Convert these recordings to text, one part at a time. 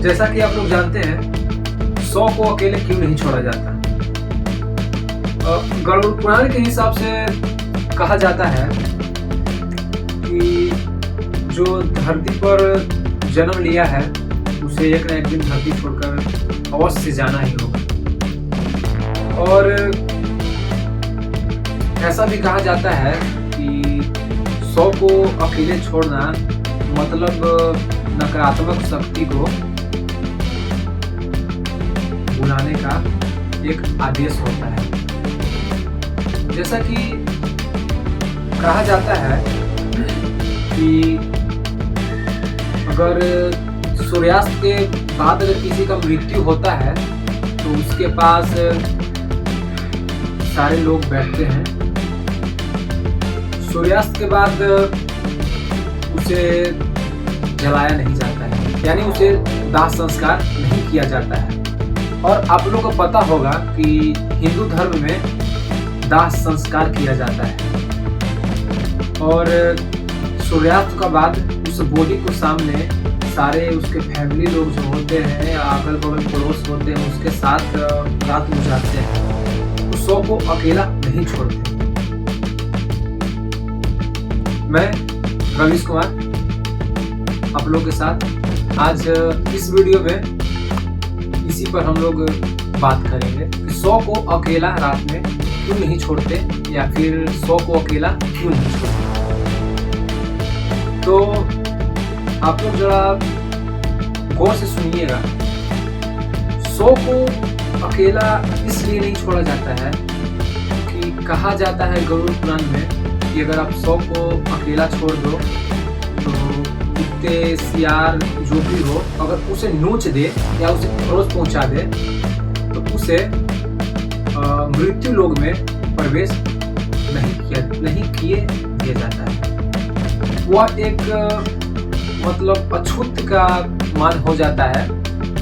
जैसा कि आप लोग जानते हैं, 100 को अकेले क्यों नहीं छोड़ा जाता। गरुड़ पुराण के हिसाब से कहा जाता है कि जो धरती पर जन्म लिया है उसे एक न एक दिन धरती छोड़कर अवश्य जाना ही होगा। और ऐसा भी कहा जाता है कि 100 को अकेले छोड़ना मतलब नकारात्मक शक्ति को बुलाने का एक आदेश होता है। जैसा कि कहा जाता है कि अगर सूर्यास्त के बाद अगर किसी का मृत्यु होता है तो उसके पास सारे लोग बैठते हैं। सूर्यास्त के बाद उसे जलाया नहीं जाता है, यानी उसे दाह संस्कार नहीं किया जाता है। और आप लोगों को पता होगा कि हिंदू धर्म में दाह संस्कार किया जाता है। और सूर्यास्त के बाद उस बॉडी को सामने सारे उसके फैमिली लोग जो होते हैं या अगल बगल पड़ोस होते हैं उसके साथ रात गुजारते हैं। उस 100 को अकेला नहीं छोड़ते। मैं रवीश कुमार आप लोग के साथ आज इस वीडियो में इसी पर हम लोग बात करेंगे कि 100 को अकेला रात में क्यों नहीं छोड़ते या फिर 100 को अकेला क्यों नहीं छोड़ते। तो आप लोग जरा गौर से सुनिएगा। 100 को अकेला इसलिए नहीं छोड़ा जाता है कि कहा जाता है गरुड़ पुराण में कि अगर आप 100 को अकेला छोड़ दो तो कुत्ते सियार जो भी हो अगर उसे नोच दे या उसे खरोच पहुंचा दे तो उसे मृत्यु लोक में प्रवेश नहीं किए दिया जाता है। वह एक मतलब अछूत का मान हो जाता है।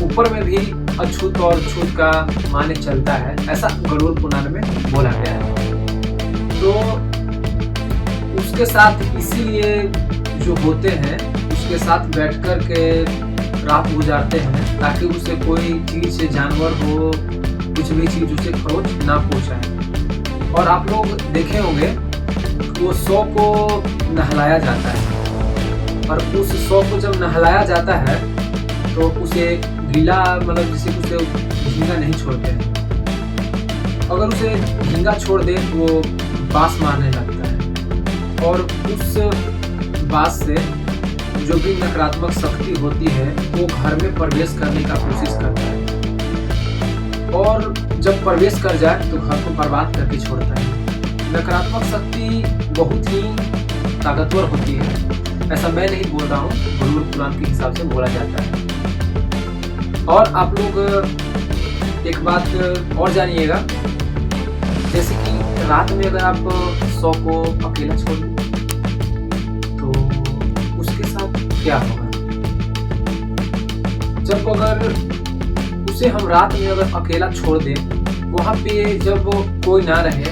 ऊपर में भी अछूत और छूत का मान चलता है, ऐसा गरुड़ पुराण में बोला गया है। तो उसके साथ इसीलिए जो होते हैं उसके साथ बैठकर के रात गुजारते हैं ताकि उसे कोई चीज जानवर हो कुछ भी चीज उसे खरोच ना पहुंचाए। और आप लोग देखे होंगे वो 100 को नहलाया जाता है और उस 100 को जब नहलाया जाता है तो उसे गीला मतलब जिसे उसे झींगा नहीं छोड़ते हैं। अगर उसे झींगा छोड़ दे तो वो बांस मारने लगता है और उस बांस से जो भी नकारात्मक शक्ति होती है वो घर में प्रवेश करने का कोशिश करता है और जब प्रवेश कर जाए तो घर को बर्बाद करके छोड़ता है। नकारात्मक शक्ति बहुत ही ताकतवर होती है, ऐसा मैं नहीं बोल रहा हूँ, गरुड़ पुराण के हिसाब से बोला जाता है। और आप लोग एक बात और जानिएगा, जैसे कि रात में अगर आप 100 को अकेला छोड़ दें तो उसके साथ क्या होगा। जब अगर उसे हम रात में अगर अकेला छोड़ दें वहाँ पे जब कोई ना रहे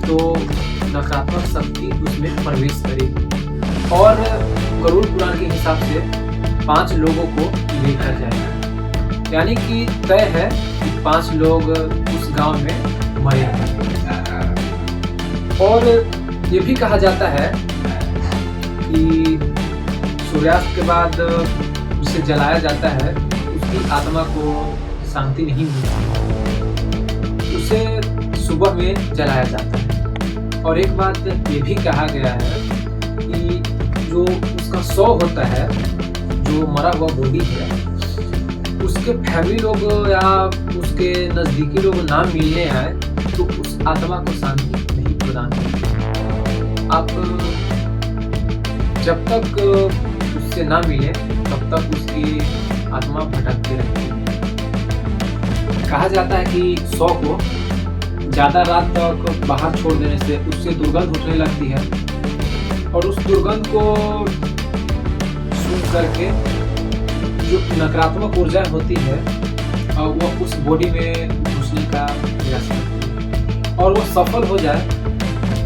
तो नकारात्मक शक्ति उसमें प्रवेश करेगी और गरुड़ पुराण के हिसाब से 5 लोगों को लेकर जाएगा, यानी कि तय है कि 5 लोग उस गांव में मरे हैं। और ये भी कहा जाता है कि सूर्यास्त के बाद उसे जलाया जाता है, उसकी आत्मा को शांति नहीं मिलती, उसे सुबह में जलाया जाता है। और एक बात ये भी कहा गया है कि जो उसका 100 होता है, जो मरा हुआ बॉडी है, उसके फैमिली लोग या उसके नज़दीकी लोग ना मिलने आए तो उस आत्मा को शांति नहीं प्रदान करती। आप जब तक उससे ना मिले तब तक उसकी आत्मा भटकती रहती है। कहा जाता है कि 100 को ज़्यादा रात तक बाहर छोड़ देने से उससे दुर्गंध उठने लगती है और उस दुर्गंध को सूंघ करके जो नकारात्मक ऊर्जा होती है वो उस बॉडी में घुसने का प्रयास करती है और वो सफल हो जाए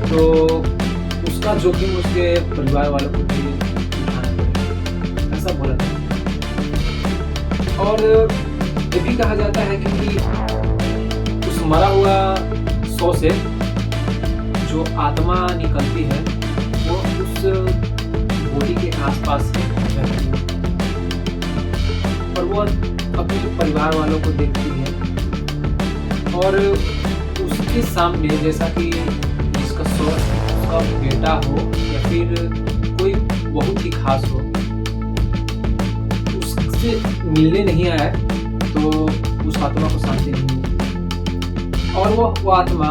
तो उसका जोखिम उसके परिवार वालों को भी उठाना पड़ेगा, ऐसा बोला जाता है। और ये भी कहा जाता है कि उस मरा हुआ सौ से जो आत्मा निकलती है वो उस बॉडी के आसपास ही रहती है और वो अपने परिवार वालों को देखती है और उसके सामने, जैसा कि जिसका उसका बेटा हो या फिर कोई बहुत ही खास हो, उससे मिलने नहीं आया तो उस आत्मा को शांति नहीं मिलती और वो आत्मा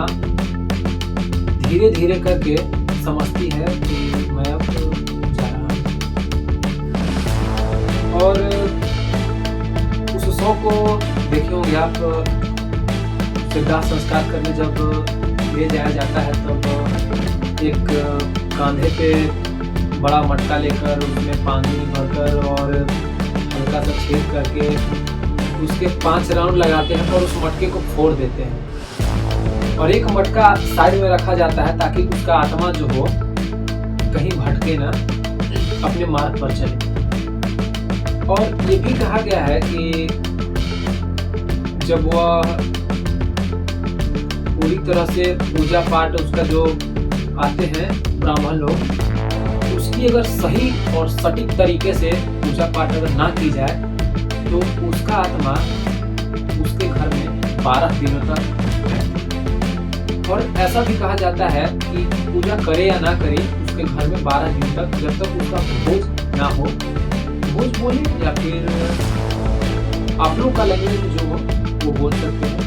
धीरे धीरे करके समझती है कि मैं अब जा रहा हूँ। और उस शव को देखे होंगे आप, दाह संस्कार करने जब ले जाया जाता है तब एक कांधे पे बड़ा मटका लेकर उसमें पानी भरकर और हल्का सा छेद करके उसके 5 राउंड लगाते हैं और उस मटके को फोड़ देते हैं और एक मटका साइड में रखा जाता है ताकि उसका आत्मा जो हो कहीं भटके ना, अपने मार्ग पर चले। और ये भी कहा गया है कि जब वह पूरी तरह से पूजा पाठ उसका जो आते हैं ब्राह्मण लोग, उसकी अगर सही और सटीक तरीके से पूजा पाठ अगर ना की जाए तो उसका आत्मा उसके घर में 12 दिनों तक है। और ऐसा भी कहा जाता है कि पूजा करे या ना करे उसके घर में 12 दिन तक, जब तक उसका भोज ना हो, भोज बोले या फिर आप लोग का लैंग्वेज जो हो वो बोल सकते हैं,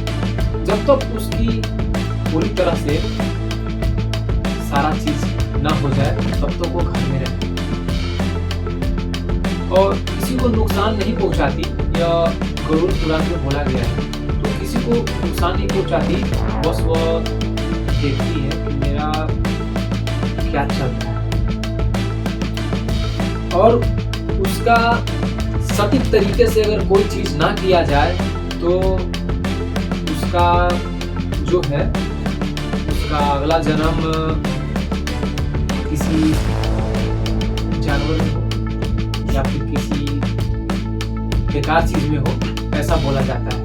जब तक उसकी पूरी तरह से सारा चीज ना हो जाए तब तक वो घर में रहती और किसी को नुकसान नहीं पहुंचाती। यह गरुड़ पुराण में बोला गया है, तो किसी को नुकसान नहीं पहुंचाती, बस वो देखती है कि मेरा क्या चल रहा है और उसका सटीक तरीके से अगर कोई चीज ना किया जाए तो उसका जो है उसका अगला जन्म किसी जानवर में हो या फिर किसी बेकार चीज में हो, ऐसा बोला जाता है।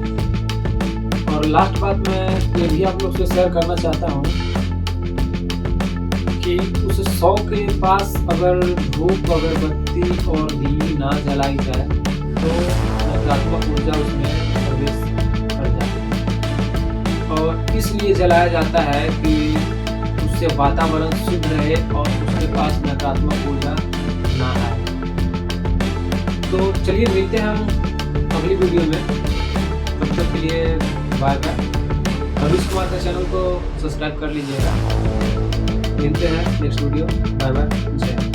और लास्ट बात मैं ये भी आप लोग से शेयर करना चाहता हूँ कि उस शव के पास अगर धूप अगरबत्ती और दिए ना जलाई जाए तो नकारात्मक ऊर्जा उसमें प्रवेश कर जाती है और इसलिए जलाया जाता है कि उससे वातावरण शुद्ध रहे और उसके पास नकारात्मक ऊर्जा ना आए। तो चलिए मिलते हैं हम अगली वीडियो में, तब तक के लिए बाय बाय। रवीश कुमार का चैनल को सब्सक्राइब कर लीजिएगा। मिलते हैं नेक्स्ट वीडियो, बाय बाय, जय।